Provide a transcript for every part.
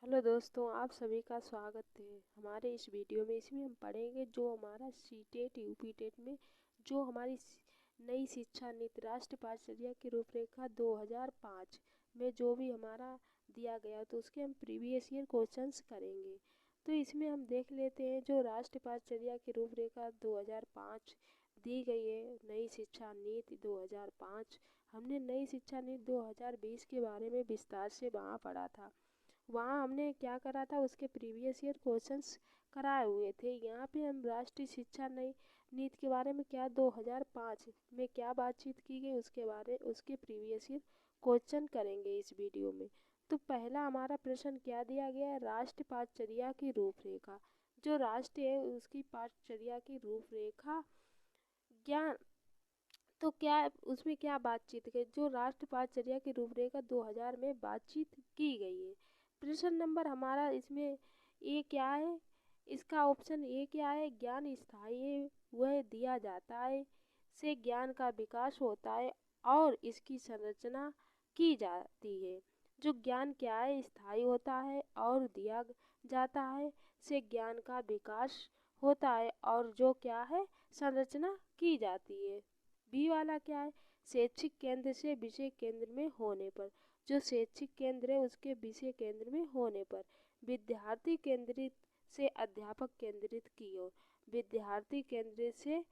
Hello दोस्तों, आप सभी का स्वागत है हमारे इस वीडियो में। इसमें हम पढ़ेंगे जो हमारा सीटेट यूपीटेट में जो हमारी नई शिक्षा नीति राष्ट्रीय पाठ्यचर्या की रूपरेखा 2005 में जो भी हमारा दिया गया तो उसके हम प्रीवियस ईयर क्वेश्चंस करेंगे। तो इसमें हम देख लेते हैं जो राष्ट्रीय पाठ्यचर्या की रूपरेखा 2005 दी गई है। नई शिक्षा नीति 2005, हमने नई शिक्षा नीति 2020 के बारे में विस्तार से वहाँ पढ़ा था। वहाँ हमने क्या करा था, उसके प्रीवियस ईयर क्वेश्चंस कराए हुए थे। यहाँ पे हम राष्ट्रीय शिक्षा नई नीति के बारे में क्या 2005 में क्या बातचीत की गई उसके प्रीवियस ईयर क्वेश्चन करेंगे इस वीडियो में। तो पहला हमारा प्रश्न क्या दिया गया है, राष्ट्रीय पाठ्यचर्या की रूपरेखा। जो राष्ट्र है उसकी पाठ्यचर्या की रूपरेखा ज्ञान तो क्या उसमें क्या बातचीत की, जो राष्ट्रीय पाठ्यचर्या की रूपरेखा 2000 में बातचीत की गई है। प्रश्न नंबर हमारा इसमें ए क्या है, इसका ऑप्शन ए क्या है, ज्ञान स्थायी है, वह दिया जाता है, से ज्ञान का विकास होता है और इसकी संरचना की जाती है। जो ज्ञान क्या है, स्थायी होता है और दिया जाता है, से ज्ञान का विकास होता है और जो क्या है, संरचना की जाती है। बी वाला क्या है, शैक्षिक केंद्र से विषय केंद्र में होने पर। जो शैक्षिक केंद्र है उसके विषय केंद्र में होने पर। विद्यार्थी केंद्रित से अध्यापक केंद्रित की ओर, विद्यार्थी केंद्रित से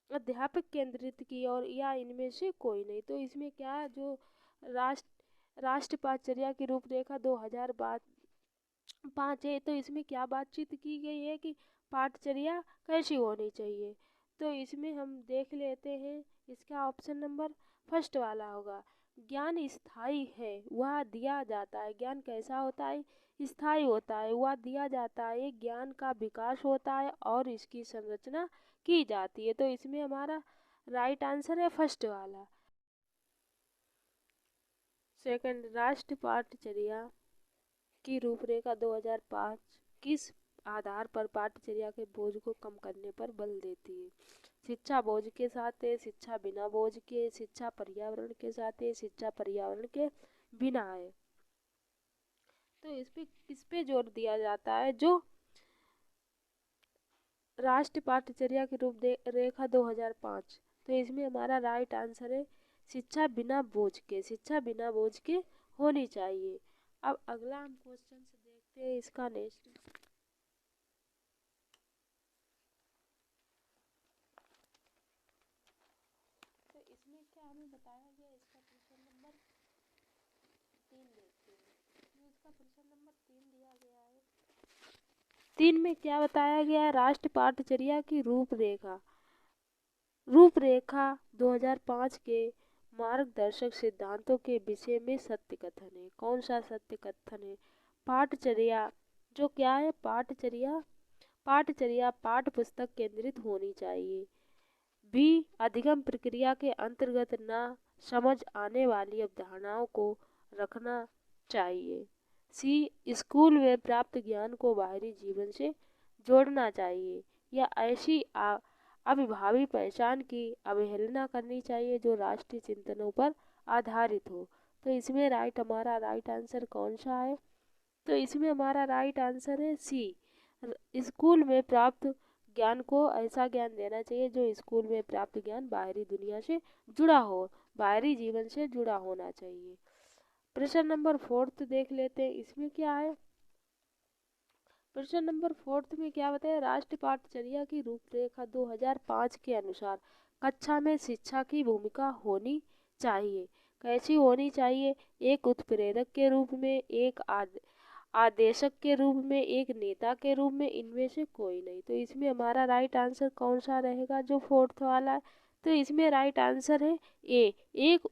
अध्यापक केंद्रित की ओर, या इनमें से कोई नहीं। तो इसमें क्या, जो राष्ट्रीय पाठ्यचर्या की रूपरेखा 2005 है, तो इसमें क्या बातचीत की गई है कि पाठ्यचर्या कैसी होनी चाहिए। तो इसमें हम देख लेते हैं, इसका ऑप्शन नंबर फर्स्ट वाला होगा। ज्ञान स्थायी है, वह दिया जाता है। ज्ञान कैसा होता है, स्थायी होता है, वह दिया जाता है। ज्ञान का विकास होता है और इसकी संरचना की जाती है। तो इसमें हमारा राइट आंसर है फर्स्ट वाला। सेकंड, राष्ट्रीय पाठ्यचर्या की रूपरेखा 2005 किस आधार पर पाठ्यचर्या के बोझ को कम करने पर बल देती है। शिक्षा बोझ के साथ है, शिक्षा बिना बोझ के, शिक्षा पर्यावरण के साथ है, शिक्षा पर्यावरण के बिना है। तो इस पे जोर दिया जाता है जो राष्ट्रीय पाठ्यचर्या की रूपरेखा 2005। तो इसमें हमारा राइट आंसर है शिक्षा बिना बोझ के, शिक्षा बिना बोझ के होनी चाहिए। अब अगला हम क्वेश्चन से देखते हैं इसका नेक्स्ट। तो इसमें क्या हमें बताया गया, इसका प्रश्न नंबर 3 देखते हैं। तो इसका प्रश्न नंबर 3 दिया गया है। 3 में क्या बताया गया है, राष्ट्रीय पाठ्यचर्या की रूपरेखा 2005 के मार्गदर्शक सिद्धांतों के विषय में सत्य कथन है। कौन सा सत्य कथन है, पाठ्यचर्या जो क्या है, पाठ्यचर्या पाठ्य पुस्तक केंद्रित होनी चाहिए। बी, अधिगम प्रक्रिया के अंतर्गत न समझ आने वाली अवधारणाओं को रखना चाहिए। सी, स्कूल में प्राप्त ज्ञान को बाहरी जीवन से जोड़ना चाहिए, या ऐसी अविभावी पहचान की अवहेलना करनी चाहिए जो राष्ट्रीय चिंतनों पर आधारित हो। तो इसमें हमारा राइट आंसर कौन सा है, तो इसमें हमारा राइट आंसर है सी, स्कूल में प्राप्त ज्ञान को ऐसा ज्ञान देना चाहिए जो स्कूल में प्राप्त ज्ञान बाहरी दुनिया से जुड़ा हो, बाहरी जीवन से जुड़ा होना चाहिए। प्रश्न नंबर 4 देख लेते हैं, इसमें क्या है। प्रश्न नंबर 4 में क्या बताया, राष्ट्रीय पाठ्यचर्या की रूपरेखा 2005 के अनुसार कक्षा में शिक्षा की भूमिका होनी चाहिए। कैसी होनी चाहिए, एक उत्प्रेरक के रूप में, एक आदेशक के रूप में, एक नेता के रूप में, इनमें से कोई नहीं। तो इसमें हमारा राइट आंसर कौन सा रहेगा, जो 4th वाला है। तो इसमें राइट आंसर है ए, एक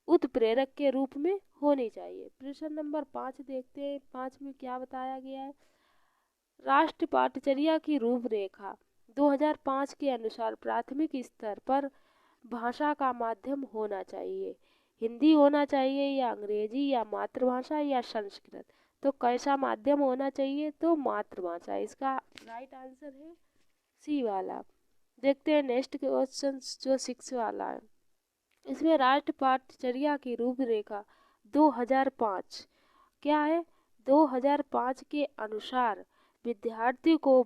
उत्प्रेरक के रूप में होनी चाहिए। प्रश्न नंबर 5 देखते हैं, 5 में क्या बताया गया है। राष्ट्रीय पाठ्यचर्या की रूपरेखा 2005 के अनुसार प्राथमिक स्तर पर भाषा का माध्यम होना चाहिए। हिंदी होना चाहिए, या अंग्रेजी, या मातृभाषा, या संस्कृत। तो कैसा माध्यम होना चाहिए, तो मातृभाषा। इसका राइट आंसर है सी वाला। देखते हैं नेक्स्ट क्वेश्चन जो 6 वाला है। इसमें राष्ट्रीय पाठ्यचर्या की रूपरेखा 2005 क्या है, 2005 के अनुसार विद्यार्थी को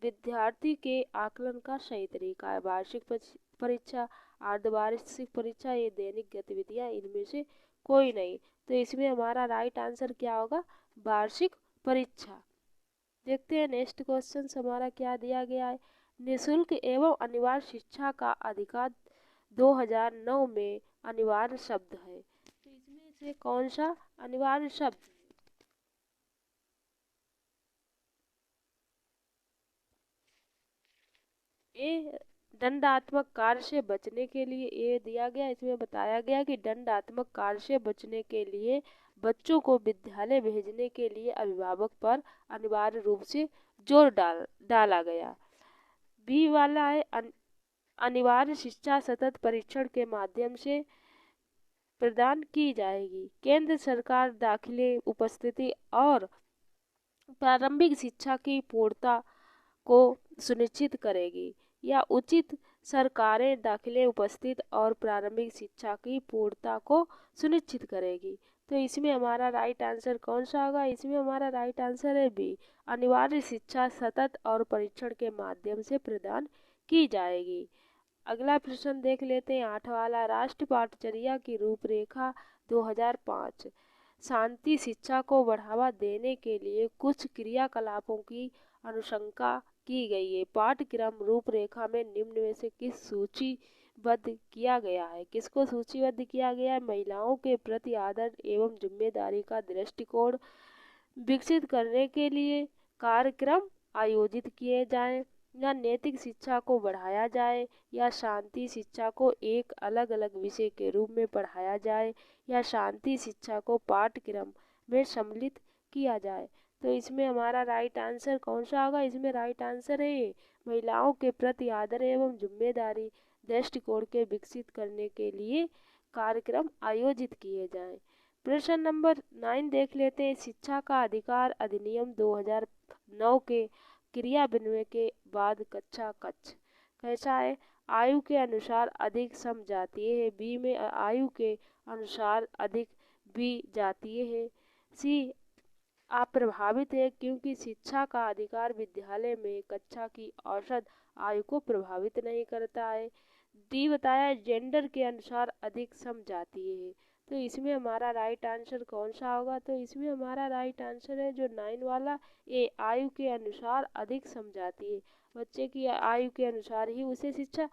विद्यार्थी के आकलन का सही तरीका है वार्षिक परीक्षा, अर्धवार्षिक परीक्षा, ये दैनिक गतिविधियां, इनमें से कोई नहीं। तो इसमें हमारा राइट आंसर क्या होगा? वार्षिक परीक्षा। देखते हैं नेक्स्ट क्वेश्चन हमारा क्या दिया गया है। निःशुल्क एवं अनिवार्य शिक्षा का अधिकार 2009 में अनिवार्य शब्द है। तो इसमें से कौन सा अनिवार्य शब्द? ए दंडात्मक कार्य से बचने के लिए ये दिया गया। इसमें बताया गया कि दंडात्मक कार्य से बचने के लिए बच्चों को विद्यालय भेजने के लिए अभिभावक पर अनिवार्य रूप से जोर डाला गया। बी वाला है अनिवार्य शिक्षा सतत परीक्षण के माध्यम से प्रदान की जाएगी। केंद्र सरकार दाखिले, उपस्थिति और प्रारंभिक शिक्षा की पूर्णता को सुनिश्चित करेगी। या उचित सरकारें दाखिले, उपस्थित और प्रारंभिक शिक्षा की पूर्णता को सुनिश्चित करेगी। तो इसमें हमारा राइट आंसर कौन सा होगा? इसमें हमारा राइट आंसर है बी, अनिवार्य शिक्षा सतत और परीक्षण के माध्यम से प्रदान की जाएगी। अगला प्रश्न देख लेते हैं 8 वाला। राष्ट्रीय पाठचर्या की रूपरेखा 2005 शांति शिक्षा को बढ़ावा देने के लिए कुछ क्रियाकलापों की अनुशंसा की गई है। पाठ्यक्रम रूपरेखा में निम्न में से किस सूचीबद्ध किया गया है? किसको सूचीबद्ध किया गया है? महिलाओं के प्रति आदर एवं जिम्मेदारी का दृष्टिकोण विकसित करने के लिए कार्यक्रम आयोजित किए जाएं, या नैतिक शिक्षा को बढ़ाया जाए, या शांति शिक्षा को एक अलग अलग विषय के रूप में पढ़ाया जाए, या शांति शिक्षा को पाठ्यक्रम में सम्मिलित किया जाए। तो इसमें हमारा राइट आंसर कौन सा होगा? इसमें राइट आंसर है महिलाओं के प्रति आदर एवं जिम्मेदारी दृष्टिकोण के विकसित करने के लिए कार्यक्रम आयोजित किए जाएं। प्रश्न नंबर 9 देख लेते हैं। शिक्षा का अधिकार अधिनियम 2009 के क्रियान्वयन के बाद कक्षा कैसा है? आयु के अनुसार अधिक समजातीय है। बी में आयु के अनुसार अधिक विजातीय है। सी अप्रभावित है क्योंकि शिक्षा का अधिकार विद्यालय में कक्षा की औसत आयु को प्रभावित नहीं करता है। डी बताया जेंडर के अनुसार अधिक समजातीय है। तो इसमें हमारा राइट आंसर कौन सा होगा? तो इसमें हमारा राइट आंसर है जो 9 वाला ए, आयु के अनुसार अधिक समझाती है। बच्चे की आयु के अनुसार ही उसे शिक्षा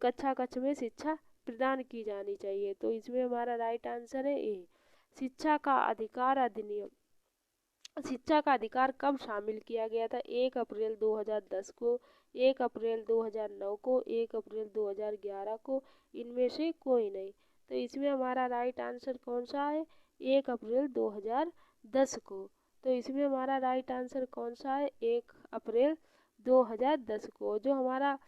कक्षा में शिक्षा प्रदान की जानी चाहिए। तो इसमें हमारा राइट आंसर है ए, शिक्षा का अधिकार अधिनियम। शिक्षा का अधिकार कब शामिल किया गया था? 1 अप्रैल 2010 को, 1 अप्रैल 2009 को, 1 अप्रैल 2011 को, इनमें से कोई नहीं। तो इसमें हमारा राइट आंसर कौन सा है? 1 अप्रैल 2010 को। तो इसमें हमारा राइट आंसर कौन सा है? 1 अप्रैल 2010 को। जो हमारा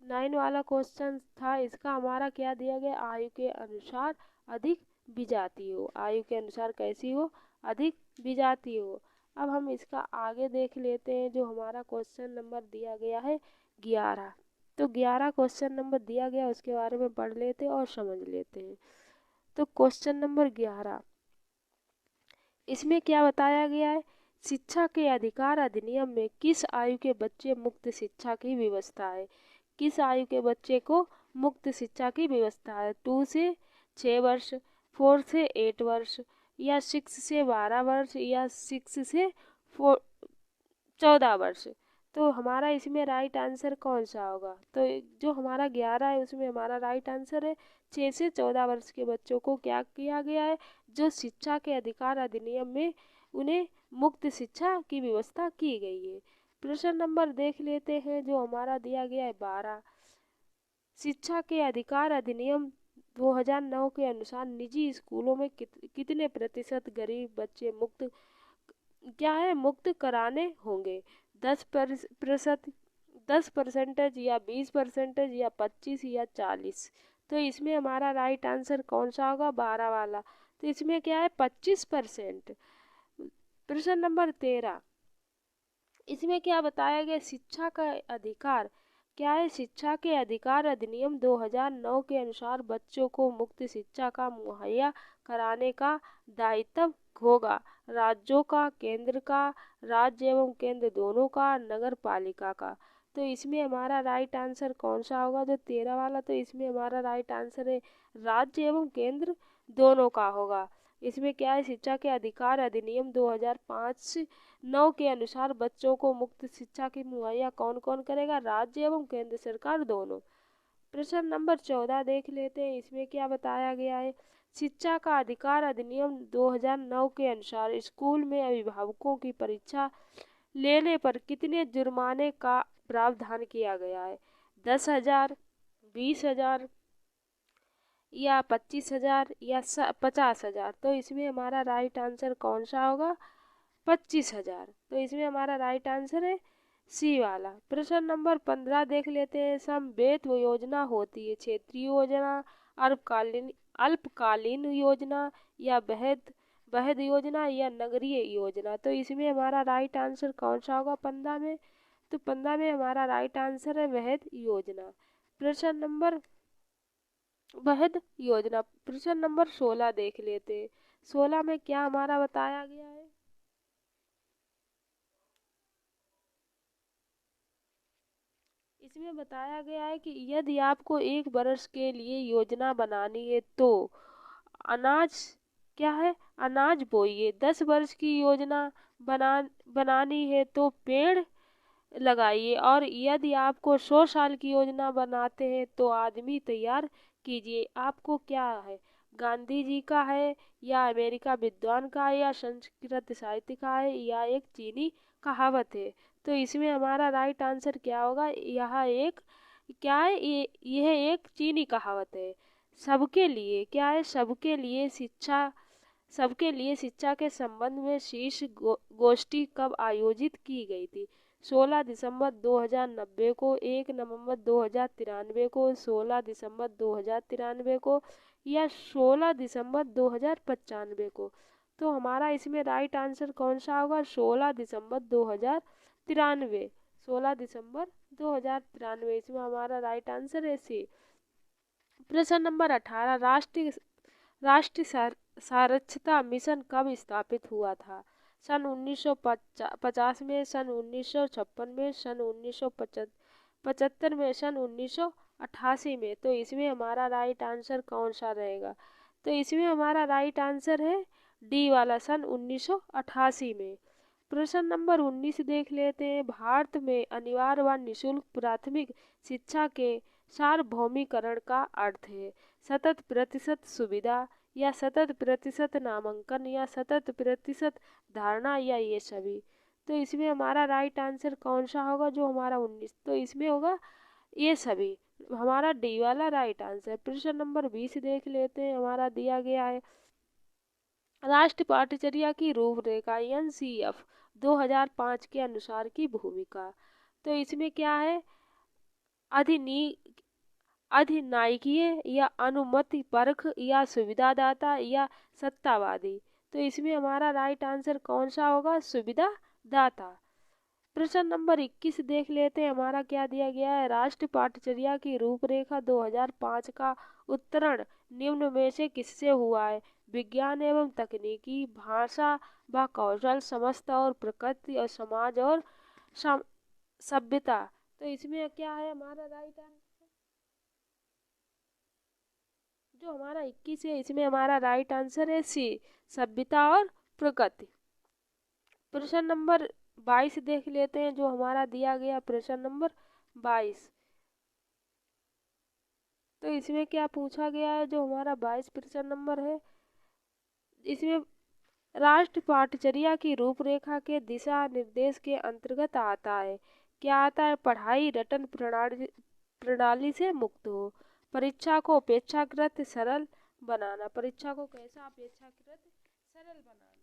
9 वाला क्वेश्चन था इसका हमारा क्या दिया गया? आयु के अनुसार अधिक विजातीय हो। आयु के अनुसार कैसी हो? अधिक विजातीय हो। अब हम इसका आगे देख लेते हैं। जो हमारा क्वेश्चन नंबर दिया गया है 11। तो 11 क्वेश्चन नंबर दिया गया उसके बारे में पढ़ लेते हैं और समझ लेते हैं। तो क्वेश्चन नंबर 11 इसमें क्या बताया गया है? शिक्षा के अधिकार अधिनियम में किस आयु के बच्चे मुक्त शिक्षा की व्यवस्था है? किस आयु के बच्चे को मुक्त शिक्षा की व्यवस्था है? 2 से 6 वर्ष, 4 से 8 वर्ष, या 6 से 12 वर्ष, या 6 से 14 वर्ष। तो हमारा इसमें राइट आंसर कौन सा होगा? तो जो हमारा 11 है उसमें हमारा राइट आंसर है 6 से 14 वर्ष के बच्चों को क्या किया गया है? जो शिक्षा के अधिकार अधिनियम में उन्हें मुक्त शिक्षा की व्यवस्था की गई है। प्रश्न नंबर देख लेते हैं जो हमारा दिया गया है 12। शिक्षा के अधिकार अधिनियम 2009 के अनुसार निजी स्कूलों में कितने प्रतिशत गरीब बच्चे मुक्त कराने होंगे? 10%, 10%, या 20%, या 25, या 40? तो इसमें हमारा राइट आंसर कौन सा होगा? 12 वाला। तो इसमें क्या है? 25%। प्रश्न नंबर 13 इसमें क्या बताया गया? शिक्षा का अधिकार क्या है, शिक्षा के अधिकार अधिनियम 2009 के अनुसार बच्चों को मुफ्त शिक्षा का मुहैया कराने का दायित्व होगा राज्यों का, केंद्र का, राज्य एवं केंद्र दोनों का, नगर पालिका का। तो इसमें हमारा राइट आंसर कौन सा होगा, जो 13 वाला, तो इसमें हमारा राइट आंसर है राज्य एवं केंद्र दोनों का होगा। इसमें क्या है, शिक्षा के अधिकार अधिनियम 2005-9 के अनुसार बच्चों को मुफ्त शिक्षा की मुहैया कौन कौन करेगा, राज्य एवं केंद्र सरकार दोनों। प्रश्न नंबर 14 देख लेते हैं, इसमें क्या बताया गया है। शिक्षा का अधिकार अधिनियम 2009 के अनुसार स्कूल में अभिभावकों की परीक्षा लेने पर कितने जुर्माने का प्रावधान किया गया है, 10,000, 20,000 या 25,000 या 50,000। तो इसमें हमारा राइट आंसर कौन सा होगा, 25,000। तो इसमें हमारा राइट आंसर है सी वाला। प्रश्न नंबर 15 देख लेते हैं, समवेत योजना होती है क्षेत्रीय योजना, अल्पकालीन योजना या वहद योजना या नगरीय योजना। तो इसमें हमारा राइट आंसर कौन सा होगा 15 में, तो 15 में हमारा राइट आंसर है वहद योजना। प्रश्न नंबर वहद योजना। प्रश्न नंबर 16 देख लेते हैं, 16 में क्या हमारा बताया गया है। इसमें बताया गया है कि यदि आपको 1 वर्ष के लिए योजना बनानी है तो अनाज क्या है, अनाज बोइए। 10 वर्ष की योजना बनानी है तो पेड़ लगाइए, और यदि आपको 100 साल की योजना बनाते हैं तो आदमी तैयार कीजिए। आपको क्या है, गांधी जी का है या अमेरिका विद्वान का है या संस्कृत साहित्य का है या एक चीनी कहावत है। तो इसमें हमारा राइट आंसर क्या होगा, यह एक क्या है, यह एक चीनी कहावत है। सबके लिए क्या है, सबके लिए शिक्षा के संबंध में शीर्ष गोष्ठी कब आयोजित की गई थी, 16 दिसंबर 2090 को, 1 नवंबर 2093 को, 16 दिसंबर 2093 को या 16 दिसंबर 2095 को। तो हमारा इसमें राइट आंसर कौन सा होगा, 16 दिसंबर 2093, 16 दिसंबर 2093। इसमें हमारा राइट आंसर है सी। प्रश्न नंबर 18, राष्ट्रीय साक्षरता मिशन कब स्थापित हुआ था, सन 1950 में, सन 1956 में, सन 1975 में, सन 1988 में। तो इसमें हमारा राइट आंसर कौन सा रहेगा, तो इसमें हमारा राइट आंसर है डी वाला, सन 1988 में। प्रश्न नंबर 19 देख लेते हैं, भारत में अनिवार्य व निःशुल्क प्राथमिक शिक्षा के सार्वभौमिकरण का अर्थ है 100% सुविधा या 100% नामांकन या 100% धारणा या ये सभी। तो इसमें हमारा राइट आंसर कौन सा होगा, जो हमारा 19, तो इसमें होगा ये सभी, हमारा डी वाला राइट आंसर। प्रश्न नंबर 20 देख लेते हैं, हमारा दिया गया है राष्ट्रीय पाठ्यचर्या की रूपरेखा NCF 2005 के अनुसार की भूमिका। तो इसमें क्या है, अधिनायकीय या अनुमति परख या सुविधादाता या सत्तावादी। तो इसमें हमारा राइट आंसर कौन सा होगा, सुविधादाता। प्रश्न नंबर 21 देख लेते हैं, हमारा क्या दिया गया है, राष्ट्रीय पाठ्यचर्या की रूपरेखा 2005 का उत्तरण निम्न में से किससे हुआ है, विज्ञान एवं तकनीकी, भाषा व कौशल, समस्त और प्रकृति और समाज और सभ्यता। तो इसमें क्या है हमारा राइट आंसर, जो हमारा 21 है, इसमें हमारा राइट आंसर है सी, सभ्यता और प्रकृति। प्रश्न नंबर 22 देख लेते हैं, जो हमारा दिया गया प्रश्न नंबर 22। तो इसमें क्या पूछा गया है, जो हमारा 22 प्रश्न नंबर है, इसमें राष्ट्रीय पाठ्यचर्या की रूपरेखा के दिशा निर्देश के अंतर्गत आता है, क्या आता है, पढ़ाई रटन प्रणाली से मुक्त हो, परीक्षा को अपेक्षाकृत सरल बनाना, परीक्षा को कैसा अपेक्षाकृत सरल बनाना,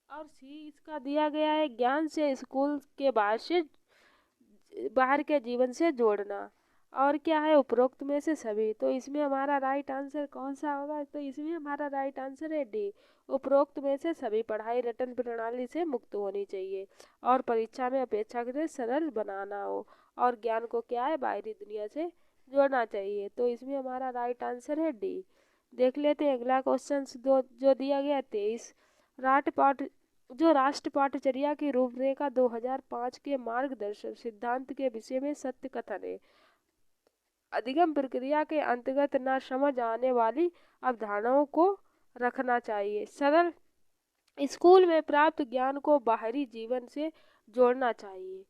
और सी इसका दिया गया है ज्ञान से स्कूल के बाहर के जीवन से जोड़ना। और क्या है उपरोक्त में से सभी। तो इसमें हमारा राइट आंसर कौन सा होगा, तो इसमें हमारा राइट आंसर है डी, उपरोक्त में से सभी। पढ़ाई रटन प्रणाली से मुक्त होनी चाहिए और परीक्षा में अपेक्षाकृत सरल बनाना हो, और ज्ञान को क्या है बाहरी दुनिया से जोड़ना चाहिए। तो इसमें हमारा राइट आंसर है डी। देख लेते हैं अगला क्वेश्चन जो दिया गया 23। राष्ट्र पाठचर्या की रूपरेखा 2005 के मार्गदर्शक सिद्धांत के विषय में सत्य कथन है। अधिगम प्रक्रिया के अंतर्गत न समझ आने वाली अवधारणाओं को रखना चाहिए। सरल स्कूल में प्राप्त ज्ञान को बाहरी जीवन से जोड़ना चाहिए।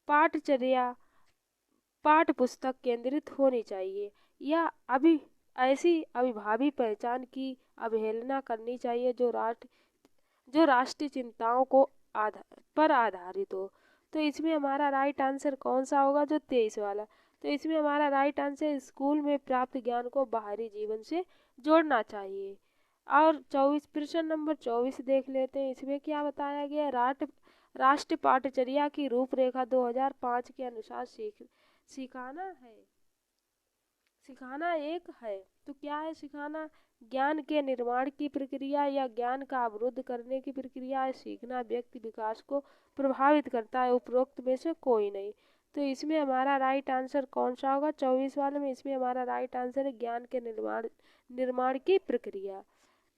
पाठचर्या पाठ पुस्तक केंद्रित होनी चाहिए, या ऐसी अभिभावी पहचान की अवहेलना करनी चाहिए जो राष्ट्रीय चिंताओं को पर आधारित हो। तो इसमें हमारा राइट आंसर कौन सा होगा, जो 23 वाला। तो इसमें हमारा राइट आंसर स्कूल में प्राप्त ज्ञान को बाहरी जीवन से जोड़ना चाहिए। और 24 प्रश्न नंबर 24 देख लेते हैं। इसमें क्या बताया गया, राष्ट्र पाठचर्या की रूपरेखा 2005 के अनुसार सिखाना एक है। तो क्या है सिखाना, ज्ञान के निर्माण की प्रक्रिया या ज्ञान का अवरुद्ध करने की प्रक्रिया है। सीखना व्यक्ति विकास को प्रभावित करता है, उपरोक्त में से कोई नहीं। तो इसमें हमारा राइट आंसर कौन सा होगा, 24 वाले में। इसमें हमारा राइट आंसर है ज्ञान के निर्माण की प्रक्रिया।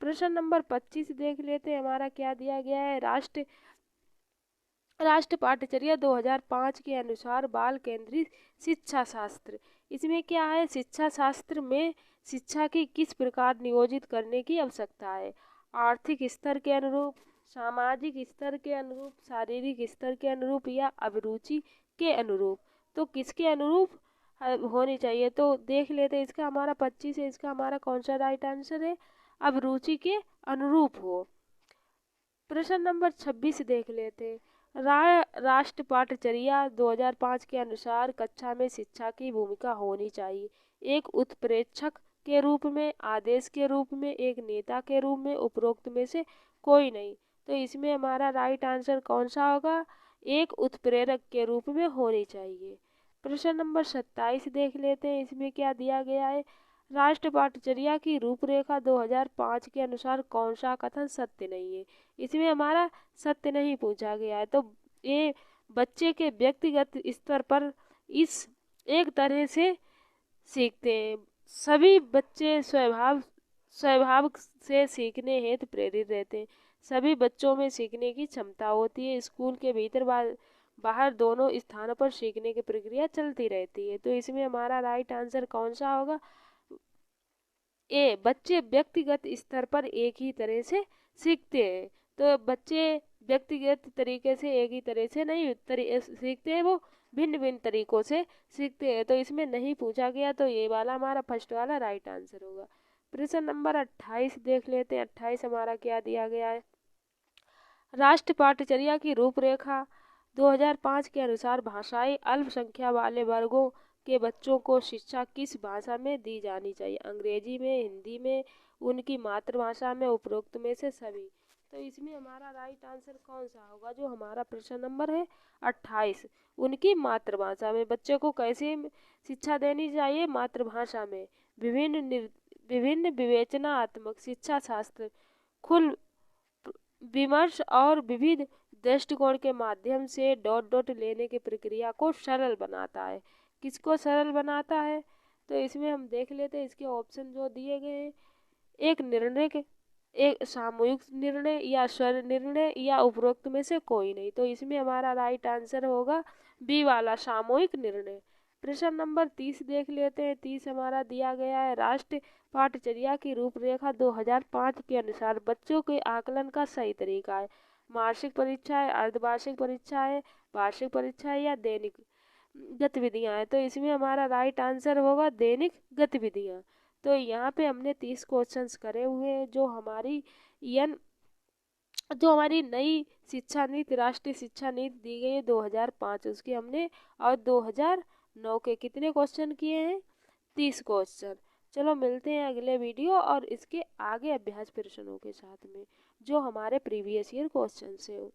प्रश्न नंबर 25 देख लेते हैं। हमारा क्या दिया गया है, राष्ट्र पाठचर्या 2005 के अनुसार बाल केंद्रित शिक्षा शास्त्र। इसमें क्या है, शिक्षा शास्त्र में शिक्षा की किस प्रकार नियोजित करने की आवश्यकता है। आर्थिक स्तर के अनुरूप, सामाजिक स्तर के अनुरूप, शारीरिक स्तर के अनुरूप, या अभिरुचि के अनुरूप। तो किसके अनुरूप होनी चाहिए, तो देख लेते हैं। इसका हमारा 25 है, इसका हमारा कौन सा राइट आंसर है, अभिरुचि के अनुरूप हो। प्रश्न नंबर 26 देख लेते हैं। राष्ट्र पाठचर्या 2005 के अनुसार कक्षा में शिक्षा की भूमिका होनी चाहिए। एक उत्प्रेक्षक के रूप में, आदेश के रूप में, एक नेता के रूप में, उपरोक्त में से कोई नहीं। तो इसमें हमारा राइट आंसर कौन सा होगा, एक उत्प्रेरक के रूप में होनी चाहिए। प्रश्न नंबर 27 देख लेते हैं। इसमें क्या दिया गया है, राष्ट्र पाठचर्या की रूपरेखा 2005 के अनुसार कौन सा कथन सत्य नहीं है। इसमें हमारा सत्य नहीं पूछा गया है। तो ये बच्चे के व्यक्तिगत स्तर पर इस एक तरह से सीखते हैं। सभी बच्चे स्वभाव से सीखने हेतु प्रेरित रहते हैं। सभी बच्चों में सीखने की क्षमता होती है। स्कूल के भीतर बाहर दोनों स्थानों पर सीखने की प्रक्रिया चलती रहती है। तो इसमें हमारा राइट आंसर कौन सा होगा, ए, बच्चे व्यक्तिगत स्तर पर एक ही तरह से सीखते हैं। तो बच्चे व्यक्तिगत तरीके से एक ही तरह से नहीं सीखते हैं, वो भिन्न भिन्न तरीकों से सीखते हैं। तो इसमें नहीं पूछा गया, तो ये वाला हमारा फर्स्ट वाला राइट आंसर होगा। प्रश्न नंबर 28 देख लेते हैं। 28 हमारा क्या दिया गया है, राष्ट्र पाठचर्या की रूपरेखा 2005 के अनुसार भाषाई अल्पसंख्या वाले वर्गों के बच्चों को शिक्षा किस भाषा में दी जानी चाहिए, अंग्रेजी में, हिंदी में, उनकी मातृभाषा में, उपरोक्त में से सभी। तो इसमें हमारा राइट आंसर कौन सा होगा, जो हमारा प्रश्न नंबर है 28, उनकी मातृभाषा में। बच्चे को कैसे शिक्षा देनी चाहिए, मातृभाषा में। विभिन्न विवेचनात्मक शिक्षा शास्त्र खुल विमर्श और विविध दृष्टिकोण के माध्यम से डॉट लेने की प्रक्रिया को सरल बनाता है। किसको सरल बनाता है, तो इसमें हम देख लेते हैं। इसके ऑप्शन जो दिए गए हैं, एक सामूहिक निर्णय, या स्वर निर्णय, या उपरोक्त में से कोई नहीं। तो इसमें हमारा राइट आंसर होगा बी वाला, सामूहिक निर्णय। प्रश्न नंबर 30 देख लेते हैं। 30 हमारा दिया गया है, राष्ट्र पाठचर्या की रूपरेखा 2005 के अनुसार बच्चों के आकलन का सही तरीका है। मासिक परीक्षा है, अर्धवार्षिक परीक्षा है, वार्षिक परीक्षा है, या दैनिक गतिविधियां हैं। तो इसमें हमारा राइट आंसर होगा दैनिक गतिविधियां। तो यहाँ पे हमने 30 क्वेश्चंस करे हुए हैं। जो हमारी नई शिक्षा नीति, राष्ट्रीय शिक्षा नीति दी गई है 2005, उसके हमने और 2009 के कितने क्वेश्चन किए हैं, 30 क्वेश्चन। चलो मिलते हैं अगले वीडियो और इसके आगे अभ्यास प्रश्नों के साथ में, जो हमारे प्रीवियस ईयर क्वेश्चन है।